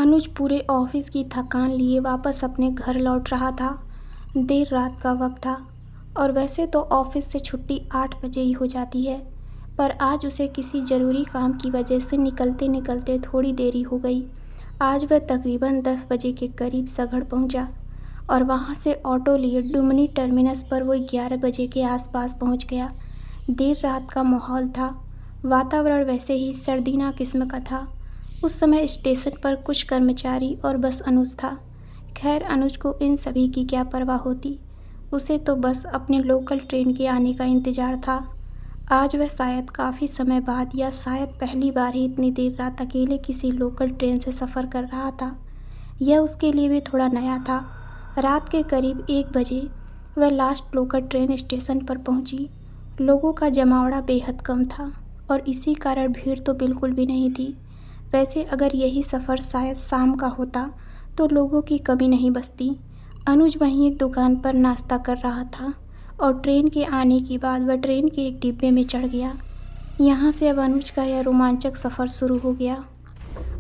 अनुज पूरे ऑफिस की थकान लिए वापस अपने घर लौट रहा था। देर रात का वक्त था और वैसे तो ऑफिस से छुट्टी 8 बजे ही हो जाती है, पर आज उसे किसी ज़रूरी काम की वजह से निकलते निकलते थोड़ी देरी हो गई। आज वह तकरीबन 10 बजे के करीब सगड़ पहुंचा और वहां से ऑटो लिए डुमनी टर्मिनस पर वो 11 बजे के आसपास पहुंच गया। देर रात का माहौल था, वातावरण वैसे ही सर्दीना किस्म का था। उस समय स्टेशन पर कुछ कर्मचारी और बस अनुज था। खैर, अनुज को इन सभी की क्या परवाह होती, उसे तो बस अपने लोकल ट्रेन के आने का इंतज़ार था। आज वह शायद काफ़ी समय बाद या शायद पहली बार ही इतनी देर रात अकेले किसी लोकल ट्रेन से सफ़र कर रहा था। यह उसके लिए भी थोड़ा नया था। रात के करीब 1 बजे वह लास्ट लोकल ट्रेन स्टेशन पर पहुंची। लोगों का जमावड़ा बेहद कम था और इसी कारण भीड़ तो बिल्कुल भी नहीं थी। वैसे अगर यही सफ़र शायद शाम का होता तो लोगों की कमी नहीं बचती। अनुज वहीं एक दुकान पर नाश्ता कर रहा था और ट्रेन के आने के बाद वह ट्रेन के एक डिब्बे में चढ़ गया। यहाँ से अब अनुज का यह रोमांचक सफ़र शुरू हो गया।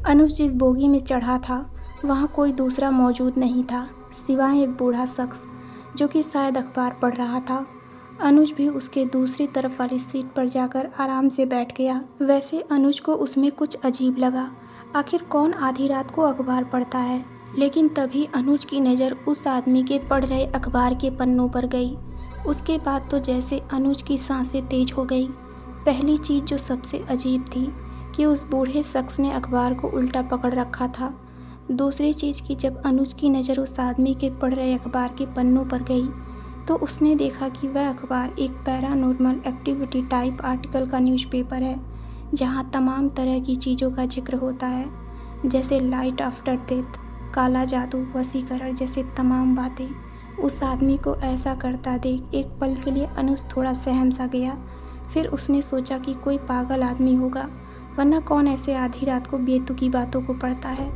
अनुज जिस बोगी में चढ़ा था वहाँ कोई दूसरा मौजूद नहीं था सिवाय एक बूढ़ा शख्स जो कि शायद अखबार पढ़ रहा था। अनुज भी उसके दूसरी तरफ वाली सीट पर जाकर आराम से बैठ गया। वैसे अनुज को उसमें कुछ अजीब लगा। आखिर कौन आधी रात को अखबार पढ़ता है? लेकिन तभी अनुज की नज़र उस आदमी के पढ़ रहे अखबार के पन्नों पर गई। उसके बाद तो जैसे अनुज की सांसें तेज हो गई। पहली चीज़ जो सबसे अजीब थी कि उस बूढ़े शख्स ने अखबार को उल्टा पकड़ रखा था। दूसरी चीज़ कि जब अनुज की नज़र उस आदमी के पढ़ रहे अखबार के पन्नों पर गई तो उसने देखा कि वह अखबार एक पैरानॉर्मल एक्टिविटी टाइप आर्टिकल का न्यूज़पेपर है, जहां तमाम तरह की चीज़ों का जिक्र होता है, जैसे लाइट आफ्टर डेथ, काला जादू, वशीकरण जैसे तमाम बातें। उस आदमी को ऐसा करता देख एक पल के लिए अनुज थोड़ा सहम सा गया। फिर उसने सोचा कि कोई पागल आदमी होगा, वरना कौन ऐसे आधी रात को बेतुकी बातों को पढ़ता है।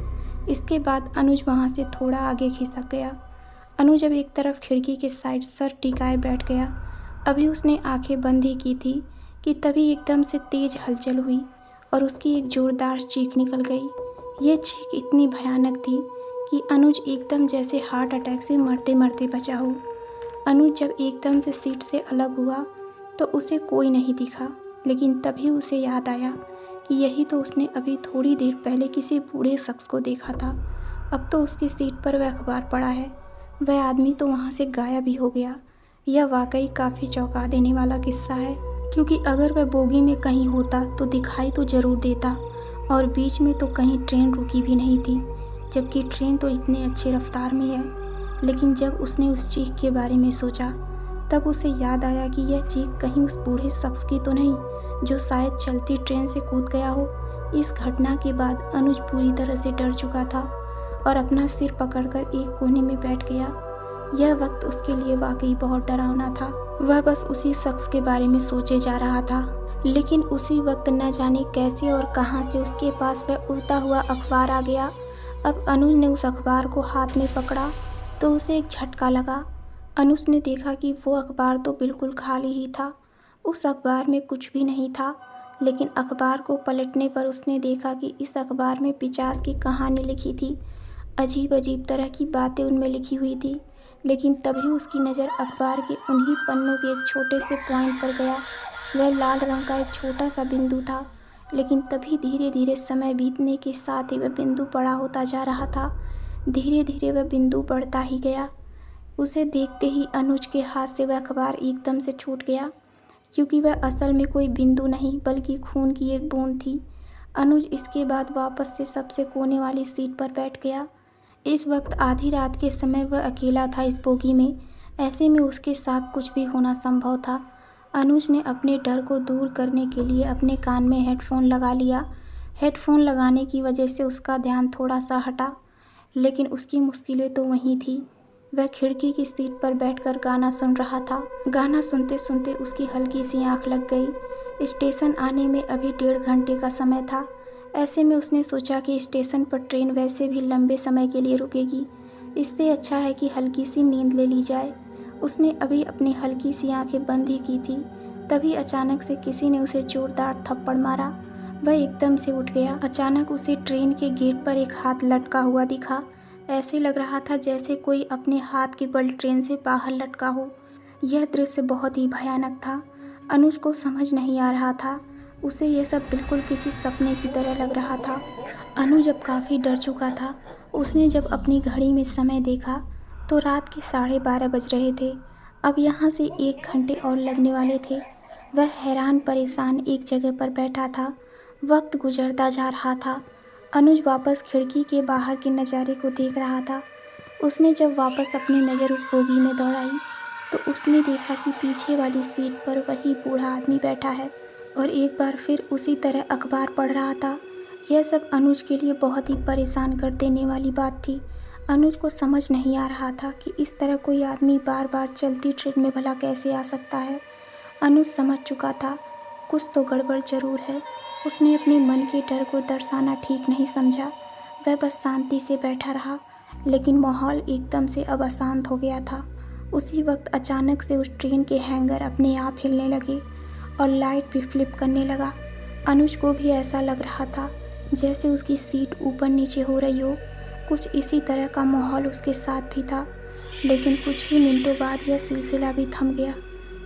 इसके बाद अनुज वहाँ से थोड़ा आगे खिसक गया। अनुज अब एक तरफ खिड़की के साइड सर टिकाए बैठ गया। अभी उसने आंखें बंद ही की थी कि तभी एकदम से तेज हलचल हुई और उसकी एक जोरदार चीख निकल गई। ये चीख इतनी भयानक थी कि अनुज एकदम जैसे हार्ट अटैक से मरते मरते बचा हो। अनुज जब एकदम से सीट से अलग हुआ तो उसे कोई नहीं दिखा, लेकिन तभी उसे याद आया कि यही तो उसने अभी थोड़ी देर पहले किसी बूढ़े शख्स को देखा था। अब तो उसकी सीट पर वह अखबार पड़ा है। वह आदमी तो वहाँ से गायब ही हो गया। यह वाकई काफ़ी चौंका देने वाला किस्सा है, क्योंकि अगर वह बोगी में कहीं होता तो दिखाई तो ज़रूर देता, और बीच में तो कहीं ट्रेन रुकी भी नहीं थी, जबकि ट्रेन तो इतने अच्छे रफ्तार में है। लेकिन जब उसने उस चीख के बारे में सोचा तब उसे याद आया कि यह चीख कहीं उस बूढ़े शख्स की तो नहीं जो शायद चलती ट्रेन से कूद गया हो। इस घटना के बाद अनुज पूरी तरह से डर चुका था और अपना सिर पकड़कर एक कोने में बैठ गया। यह वक्त उसके लिए वाकई बहुत डरावना था। वह बस उसी शख्स के बारे में सोचे जा रहा था, लेकिन उसी वक्त न जाने कैसे और कहां से उसके पास वह उड़ता हुआ अखबार आ गया। अब अनुज ने उस अखबार को हाथ में पकड़ा तो उसे एक झटका लगा। अनुज ने देखा कि वो अखबार तो बिल्कुल खाली ही था। उस अखबार में कुछ भी नहीं था, लेकिन अखबार को पलटने पर उसने देखा कि इस अखबार में पिशाच की कहानी लिखी थी। अजीब अजीब तरह की बातें उनमें लिखी हुई थी। लेकिन तभी उसकी नज़र अखबार के उन्हीं पन्नों के एक छोटे से पॉइंट पर गया। वह लाल रंग का एक छोटा सा बिंदु था, लेकिन तभी धीरे धीरे समय बीतने के साथ ही वह बिंदु बड़ा होता जा रहा था। धीरे धीरे वह बिंदु बढ़ता ही गया। उसे देखते ही अनुज के हाथ से वह अखबार एकदम से छूट गया, क्योंकि वह असल में कोई बिंदु नहीं बल्कि खून की एक बूंद थी। अनुज इसके बाद वापस से सबसे कोने वाली सीट पर बैठ गया। इस वक्त आधी रात के समय वह अकेला था इस बोगी में। ऐसे में उसके साथ कुछ भी होना संभव था। अनुज ने अपने डर को दूर करने के लिए अपने कान में हेडफोन लगा लिया। हेडफोन लगाने की वजह से उसका ध्यान थोड़ा सा हटा, लेकिन उसकी मुश्किलें तो वहीं थी। वह खिड़की की सीट पर बैठकर गाना सुन रहा था। गाना सुनते सुनते उसकी हल्की सी आंख लग गई। स्टेशन आने में अभी 1.5 घंटे का समय था। ऐसे में उसने सोचा कि स्टेशन पर ट्रेन वैसे भी लंबे समय के लिए रुकेगी, इससे अच्छा है कि हल्की सी नींद ले ली जाए। उसने अभी अपनी हल्की सी आंखें बंद ही की थी, तभी अचानक से किसी ने उसे जोरदार थप्पड़ मारा। वह एकदम से उठ गया। अचानक उसे ट्रेन के गेट पर एक हाथ लटका हुआ दिखा। ऐसे लग रहा था जैसे कोई अपने हाथ के बल ट्रेन से बाहर लटका हो। यह दृश्य बहुत ही भयानक था। अनुज को समझ नहीं आ रहा था। उसे यह सब बिल्कुल किसी सपने की तरह लग रहा था। अनुज अब काफ़ी डर चुका था। उसने जब अपनी घड़ी में समय देखा तो रात के 12:30 बज रहे थे। अब यहाँ से 1 घंटे और लगने वाले थे। वह हैरान परेशान एक जगह पर बैठा था। वक्त गुजरता जा रहा था। अनुज वापस खिड़की के बाहर के नज़ारे को देख रहा था। उसने जब वापस अपनी नज़र उस बोगी में दौड़ाई तो उसने देखा कि पीछे वाली सीट पर वही बूढ़ा आदमी बैठा है और एक बार फिर उसी तरह अखबार पढ़ रहा था। यह सब अनुज के लिए बहुत ही परेशान कर देने वाली बात थी। अनुज को समझ नहीं आ रहा था कि इस तरह कोई आदमी बार बार चलती ट्रेन में भला कैसे आ सकता है। अनुज समझ चुका था कुछ तो गड़बड़ जरूर है। उसने अपने मन के डर को दर्शाना ठीक नहीं समझा। वह बस शांति से बैठा रहा, लेकिन माहौल एकदम से अब अशांत हो गया था। उसी वक्त अचानक से उस ट्रेन के हैंगर अपने आप हिलने लगे और लाइट भी फ्लिप करने लगा। अनुज को भी ऐसा लग रहा था जैसे उसकी सीट ऊपर नीचे हो रही हो। कुछ इसी तरह का माहौल उसके साथ भी था, लेकिन कुछ ही मिनटों बाद यह सिलसिला भी थम गया।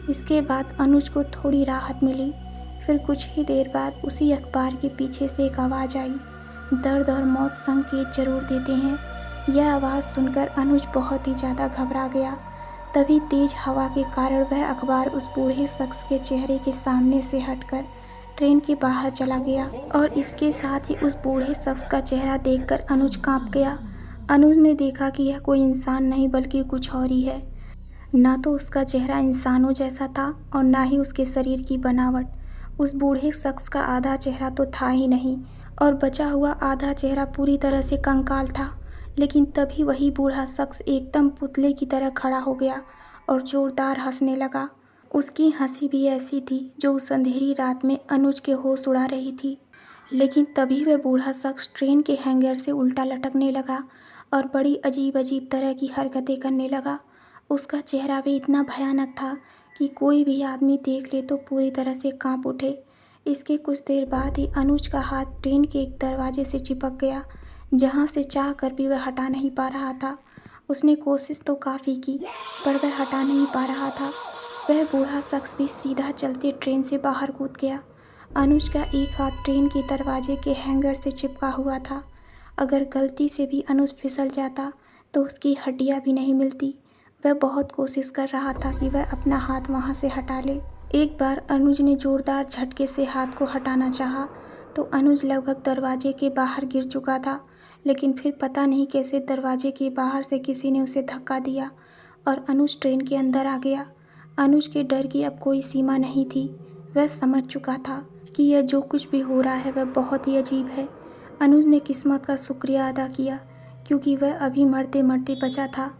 इसके बाद अनुज को थोड़ी राहत मिली। फिर कुछ ही देर बाद उसी अखबार के पीछे से एक आवाज़ आई, दर्द और मौत संकेत जरूर देते हैं। यह आवाज़ सुनकर अनुज बहुत ही ज़्यादा घबरा गया। तभी तेज हवा के कारण वह अखबार उस बूढ़े शख्स के चेहरे के सामने से हटकर ट्रेन के बाहर चला गया और इसके साथ ही उस बूढ़े शख्स का चेहरा देखकर अनुज कांप गया। अनुज ने देखा कि यह कोई इंसान नहीं बल्कि कुछ और ही है। ना तो उसका चेहरा इंसानों जैसा था और ना ही उसके शरीर की बनावट। उस बूढ़े शख्स का आधा चेहरा तो था ही नहीं और बचा हुआ आधा चेहरा पूरी तरह से कंकाल था। लेकिन तभी वही बूढ़ा शख्स एकदम पुतले की तरह खड़ा हो गया और जोरदार हंसने लगा। उसकी हंसी भी ऐसी थी जो उस अंधेरी रात में अनुज के होश उड़ा रही थी। लेकिन तभी वह बूढ़ा शख्स ट्रेन के हैंगर से उल्टा लटकने लगा और बड़ी अजीब अजीब तरह की हरकतें करने लगा। उसका चेहरा भी इतना भयानक था कि कोई भी आदमी देख ले तो पूरी तरह से कांप उठे। इसके कुछ देर बाद ही अनुज का हाथ ट्रेन के एक दरवाजे से चिपक गया, जहां से चाह कर भी वह हटा नहीं पा रहा था। उसने कोशिश तो काफ़ी की पर वह हटा नहीं पा रहा था। वह बूढ़ा शख्स भी सीधा चलते ट्रेन से बाहर कूद गया। अनुज का एक हाथ ट्रेन के दरवाजे के हैंगर से चिपका हुआ था। अगर गलती से भी अनुज फिसल जाता तो उसकी हड्डियां भी नहीं मिलती। वह बहुत कोशिश कर रहा था कि वह अपना हाथ वहां से हटा ले। एक बार अनुज ने जोरदार झटके से हाथ को हटाना चाहा तो अनुज लगभग दरवाजे के बाहर गिर चुका था। लेकिन फिर पता नहीं कैसे दरवाजे के बाहर से किसी ने उसे धक्का दिया और अनुज ट्रेन के अंदर आ गया। अनुज के डर की अब कोई सीमा नहीं थी। वह समझ चुका था कि यह जो कुछ भी हो रहा है वह बहुत ही अजीब है। अनुज ने किस्मत का शुक्रिया अदा किया क्योंकि वह अभी मरते मरते बचा था,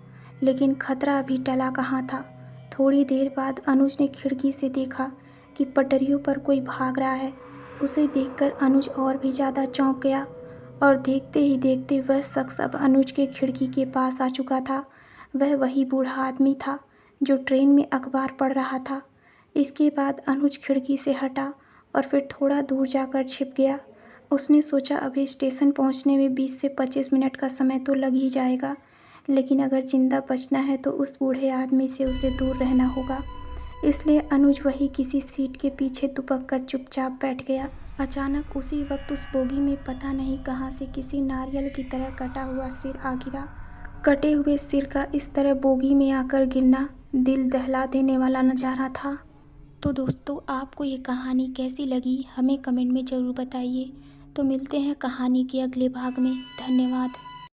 लेकिन खतरा अभी टला कहाँ था। थोड़ी देर बाद अनुज ने खिड़की से देखा कि पटरियों पर कोई भाग रहा है। उसे देखकर अनुज और भी ज़्यादा चौंक गया और देखते ही देखते वह शख्स अब अनुज के खिड़की के पास आ चुका था। वह वही बूढ़ा आदमी था जो ट्रेन में अखबार पढ़ रहा था। इसके बाद अनुज खिड़की से हटा और फिर थोड़ा दूर जाकर छिप गया। उसने सोचा अभी स्टेशन पहुंचने में 20 से 25 मिनट का समय तो लग ही जाएगा, लेकिन अगर जिंदा बचना है तो उस बूढ़े आदमी से उसे दूर रहना होगा। इसलिए अनुज वही किसी सीट के पीछे दुबक कर चुपचाप बैठ गया। अचानक उसी वक्त उस बोगी में पता नहीं कहाँ से किसी नारियल की तरह कटा हुआ सिर आ गिरा। कटे हुए सिर का इस तरह बोगी में आकर गिरना दिल दहला देने वाला नज़ारा था। तो दोस्तों, आपको ये कहानी कैसी लगी हमें कमेंट में ज़रूर बताइए। तो मिलते हैं कहानी के अगले भाग में। धन्यवाद।